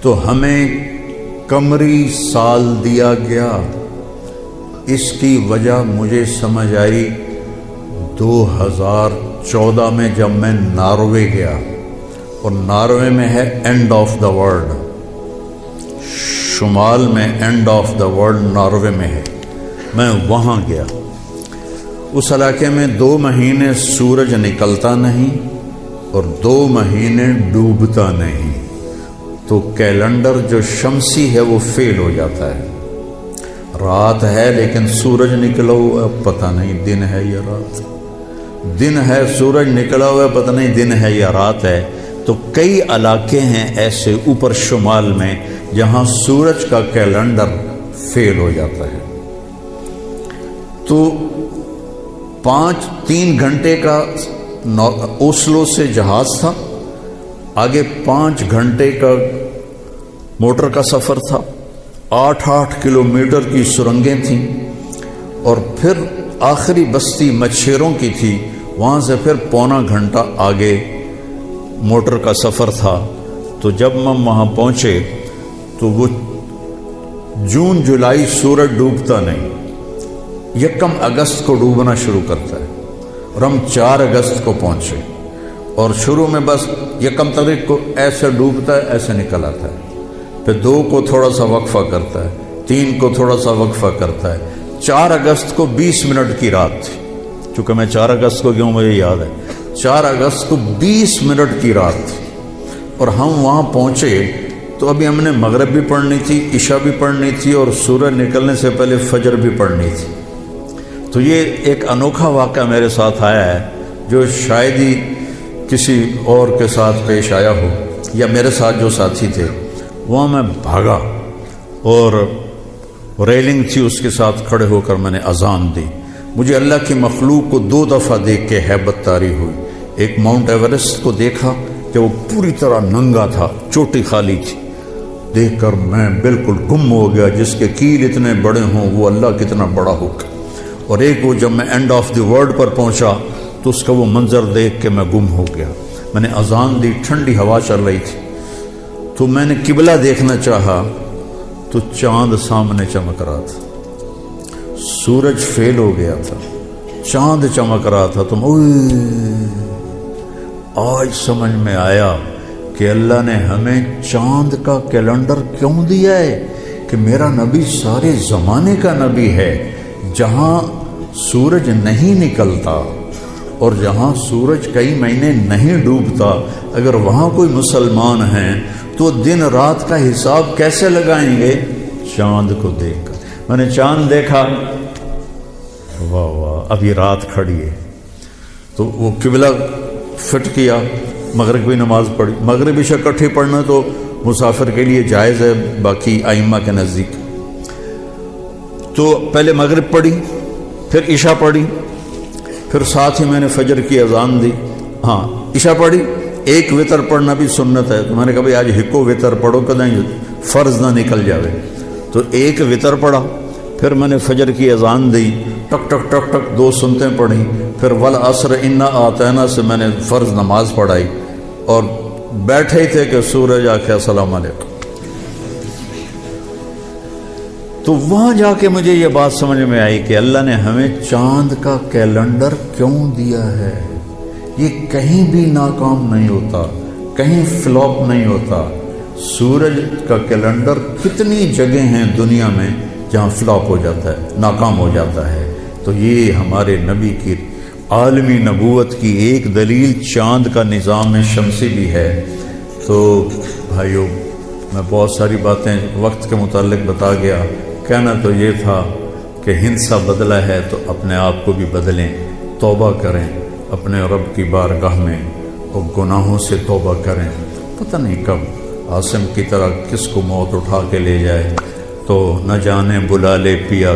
تو ہمیں قمری سال دیا گیا۔ اس کی وجہ مجھے سمجھ آئی 2014 میں جب میں ناروے گیا، اور ناروے میں ہے اینڈ آف دا ورلڈ، شمال میں and of the world Norway میں ہے۔ میں وہاں گیا، اس علاقے میں 2 مہینے سورج نکلتا نہیں اور 2 مہینے ڈوبتا نہیں، تو کیلنڈر جو شمسی ہے وہ فیل ہو جاتا ہے۔ رات ہے لیکن سورج نکلا ہوا پتہ نہیں دن ہے یا رات، دن ہے سورج نکلا ہوا پتہ نہیں دن ہے یا رات ہے۔ تو کئی علاقے ہیں ایسے اوپر شمال میں جہاں سورج کا کیلنڈر فیل ہو جاتا ہے۔ تو 3 گھنٹے کا اوسلو سے جہاز تھا، آگے 5 گھنٹے کا موٹر کا سفر تھا، 8 کلومیٹر کی سرنگیں تھیں، اور پھر آخری بستی مچھیروں کی تھی، وہاں سے پھر 1.25 گھنٹہ آگے موٹر کا سفر تھا۔ تو جب ہم وہاں پہنچے تو وہ جون جولائی سورج ڈوبتا نہیں، 1 اگست کو ڈوبنا شروع کرتا ہے، اور ہم 4 اگست کو پہنچے، اور شروع میں بس 1 تاریخ کو ایسے ڈوبتا ہے ایسے نکل آتا ہے، پھر 2 کو تھوڑا سا وقفہ کرتا ہے، 3 کو تھوڑا سا وقفہ کرتا ہے۔ 4 اگست کو 20 منٹ کی رات تھی، چونکہ میں 4 اگست کو کیوں مجھے یاد ہے، 4 اگست کو 20 منٹ کی رات تھی، اور ہم وہاں پہنچے تو ابھی ہم نے مغرب بھی پڑھنی تھی، عشاء بھی پڑھنی تھی، اور سورج نکلنے سے پہلے فجر بھی پڑھنی تھی۔ تو یہ ایک انوکھا واقعہ میرے ساتھ آیا ہے جو شاید ہی کسی اور کے ساتھ پیش آیا ہو، یا میرے ساتھ جو ساتھی تھے وہاں میں بھاگا، اور ریلنگ تھی اس کے ساتھ کھڑے ہو کر میں نے اذان دی۔ مجھے اللہ کی مخلوق کو 2 دفعہ دیکھ کے ہیبت طاری ہوئی۔ ایک ماؤنٹ ایورسٹ کو دیکھا کہ وہ پوری طرح ننگا تھا، چوٹی خالی تھی، دیکھ کر میں بالکل گم ہو گیا، جس کے کیل اتنے بڑے ہوں وہ اللہ کتنا بڑا ہوگا۔ اور ایک وہ جب میں اینڈ آف دی ورلڈ پر پہنچا تو اس کا وہ منظر دیکھ کے میں گم ہو گیا۔ میں نے اذان دی، ٹھنڈی ہوا چل رہی تھی، تو میں نے قبلہ دیکھنا چاہا تو چاند سامنے چمک رہا تھا، سورج فیل ہو گیا تھا، چاند چمک رہا تھا۔ تم آج سمجھ میں آیا کہ اللہ نے ہمیں چاند کا کیلنڈر کیوں دیا ہے، کہ میرا نبی سارے زمانے کا نبی ہے۔ جہاں سورج نہیں نکلتا اور جہاں سورج کئی مہینے نہیں ڈوبتا، اگر وہاں کوئی مسلمان ہیں تو دن رات کا حساب کیسے لگائیں گے؟ چاند کو دیکھ کر۔ میں نے چاند دیکھا، واہ واہ اب یہ رات کھڑی ہے، تو وہ قبلہ فٹ کیا، مغرب کی نماز پڑھی۔ مغرب عشاء اکٹھی پڑھنا تو مسافر کے لیے جائز ہے باقی ائمہ کے نزدیک۔ تو پہلے مغرب پڑھی، پھر عشاء پڑھی، پھر ساتھ ہی میں نے فجر کی اذان دی۔ ہاں عشاء پڑھی، ایک وطر پڑھنا بھی سنت ہے، تو میں نے کہا بھائی آج ہکو وطر پڑھو کدیں فرض نہ نکل جاوے، تو ایک وطر پڑھا۔ پھر میں نے فجر کی اذان دی، ٹک ٹک ٹک ٹک 2 سنتیں پڑھی، پھر والعصر انا اعطینا سے میں نے فرض نماز پڑھائی، اور بیٹھے ہی تھے کہ سورج آکھے السلام علیکم۔ تو وہاں جا کے مجھے یہ بات سمجھ میں آئی کہ اللہ نے ہمیں چاند کا کیلنڈر کیوں دیا ہے۔ یہ کہیں بھی ناکام نہیں ہوتا، کہیں فلاپ نہیں ہوتا۔ سورج کا کیلنڈر کتنی جگہ ہیں دنیا میں جہاں فلاپ ہو جاتا ہے، ناکام ہو جاتا ہے۔ تو یہ ہمارے نبی کی عالمی نبوت کی ایک دلیل چاند کا نظام شمسی بھی ہے۔ تو بھائیو، میں بہت ساری باتیں وقت کے متعلق بتا گیا، کہنا تو یہ تھا کہ ہندسہ بدلا ہے تو اپنے آپ کو بھی بدلیں، توبہ کریں اپنے رب کی بارگاہ میں، اور گناہوں سے توبہ کریں۔ پتہ نہیں کب عاصم کی طرح کس کو موت اٹھا کے لے جائے، تو نہ جانے بلا لے پیا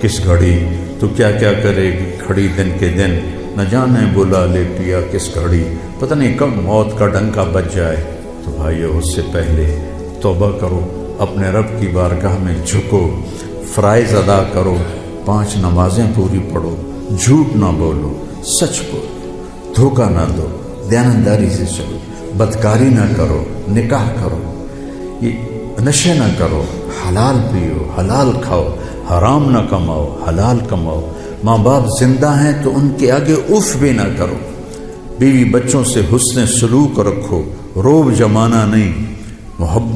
کس گھڑی، تو کیا کیا کرے گی کھڑی دن کے دن، نہ جانے بلا لے پیا کس گھڑی، پتہ نہیں کب موت کا ڈنکا بج جائے۔ تو بھائیو، اس سے پہلے توبہ کرو، اپنے رب کی بارگاہ میں جھکو، فرائض ادا کرو، 5 نمازیں پوری پڑھو، جھوٹ نہ بولو، سچ بولو، دھوکہ نہ دو، دیانتداری سے چلو، بدکاری نہ کرو، نکاح کرو۔ یہ نشے نہ کرو، حلال پیو، حلال کھاؤ، حرام نہ کماؤ، حلال کماؤ، ماں باپ زندہ ہیں تو ان کے آگے اف بھی نہ کرو، بیوی بچوں سے حسن سلوک رکھو، روب جمانا نہیں،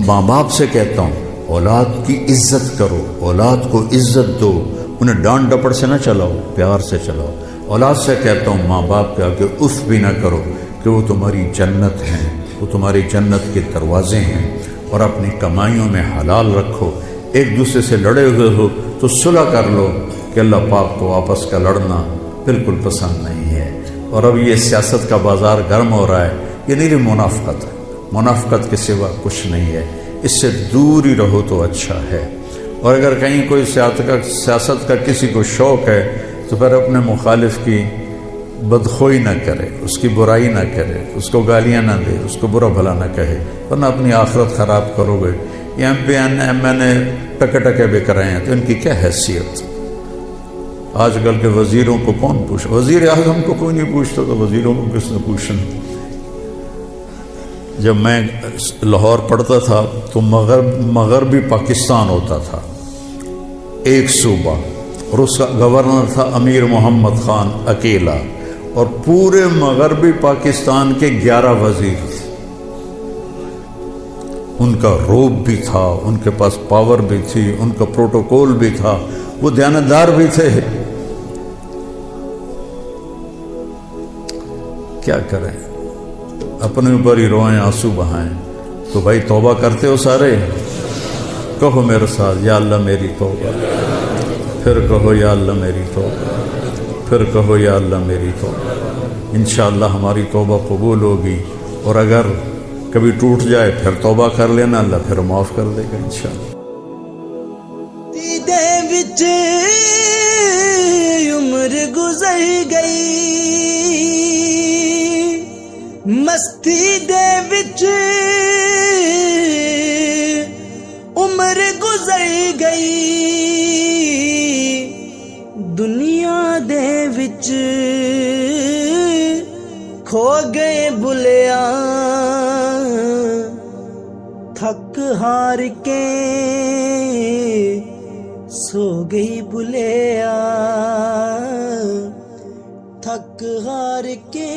ماں باپ سے کہتا ہوں اولاد کی عزت کرو، اولاد کو عزت دو، انہیں ڈانٹ ڈپٹ سے نہ چلاؤ، پیار سے چلاؤ۔ اولاد سے کہتا ہوں ماں باپ کے آگے اف بھی نہ کرو کہ وہ تمہاری جنت ہیں، وہ تمہاری جنت کے دروازے ہیں، اور اپنی کمائیوں میں حلال رکھو۔ ایک دوسرے سے لڑے ہوئے ہو تو صلح کر لو، کہ اللہ پاک کو آپس کا لڑنا بالکل پسند نہیں ہے۔ اور اب یہ سیاست کا بازار گرم ہو رہا ہے، یہ نہیں منافقت ہے، منافقت کے سوا کچھ نہیں ہے، اس سے دور ہی رہو تو اچھا ہے۔ اور اگر کہیں کوئی سیاست کا کسی کو شوق ہے تو پھر اپنے مخالف کی بدخوئی نہ کرے، اس کی برائی نہ کرے، اس کو گالیاں نہ دے، اس کو برا بھلا نہ کہے، ورنہ اپنی آخرت خراب کرو گے۔ یہ ایم این اے ٹکے بک رہے ہیں تو ان کی کیا حیثیت؟ آج کل کے وزیروں کو کون پوچھ، وزیر اعظم کو کوئی نہیں پوچھتا تو وزیروں کو کس نے پوچھنا؟ جب میں لاہور پڑھتا تھا تو مغربی پاکستان ہوتا تھا ایک صوبہ، اور اس کا گورنر تھا امیر محمد خان اکیلا، اور پورے مغربی پاکستان کے 11 وزیر تھے۔ ان کا روب بھی تھا، ان کے پاس پاور بھی تھی، ان کا پروٹوکول بھی تھا، وہ دیانتدار بھی تھے۔ کیا کریں، اپنے اوپر ہی روئیں، آنسو بہائیں۔ تو بھائی توبہ کرتے ہو سارے؟ کہو میرے ساتھ، یا اللہ میری توبہ، پھر کہو یا اللہ میری توبہ، پھر کہو یا اللہ میری توبہ۔ انشاءاللہ ہماری توبہ قبول ہوگی، اور اگر کبھی ٹوٹ جائے پھر توبہ کر لینا، اللہ پھر معاف کر دے گا انشاءاللہ۔ وچ عمر گزر گئی، مستی دے وچ عمر گزر گئی، دنیا دے وچ کھو گئے بھلیا، تھک ہار کے سو گئی بھلیا، تھک ہار کے